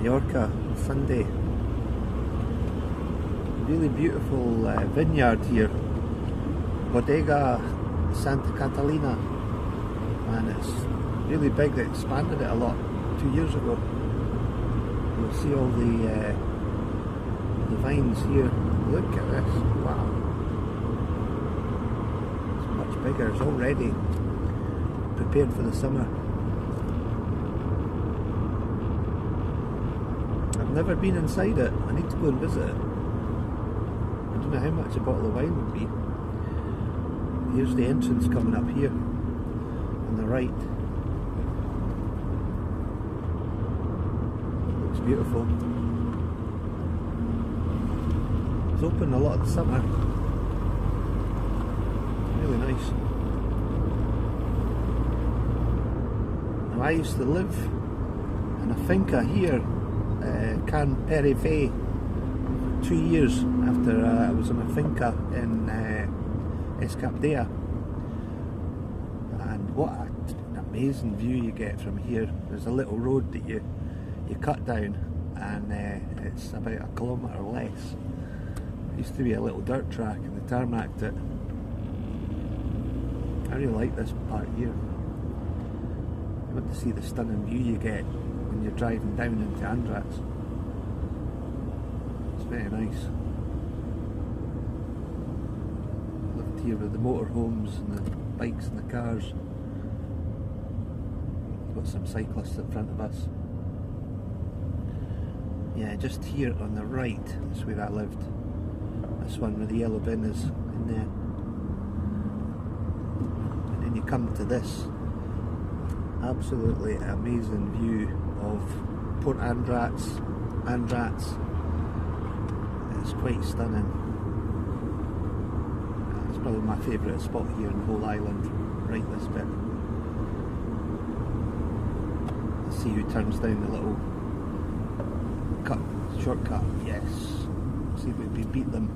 Mallorca on Sunday. Really beautiful vineyard here, Bodega Santa Catalina, and it's really big. They expanded it a lot 2 years ago. You'll see all the vines here. Look at this, wow. It's much bigger, it's already prepared for the summer. I've never been inside it, I need to go and visit it. I don't know how much a bottle of wine would be. Here's the entrance coming up here on the right. Looks beautiful. It's open a lot of the summer. Really nice. Now I used to live in a finca here, Can Perife, 2 years after I was in a finca in Escapdea, and what an amazing view you get from here. There's a little road that you cut down, and it's about 1 kilometre less. It used to be a little dirt track and they tarmacked it. I really like this part here. I want to see the stunning view you get when you're driving down into ANDRATX. It's very nice. Lived here with the motorhomes and the bikes and the cars. Got some cyclists in front of us. Yeah, just here on the right is where I lived. This one with the yellow bin is in there. And then you come to this absolutely amazing view of Port ANDRATX. It's quite stunning. It's probably my favourite spot here in the whole island, right this bit. Let's see who turns down the little shortcut. Yes. See if we beat them.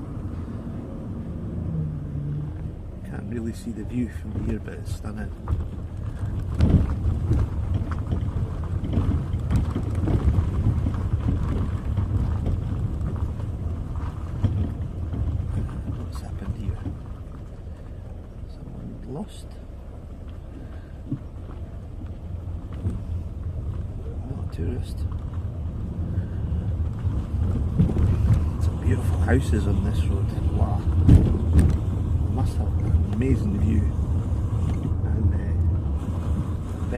Can't really see the view from here, but it's stunning. What's happened here? Someone lost? Not a tourist. Beautiful houses on this road. Wow. Must have an amazing view.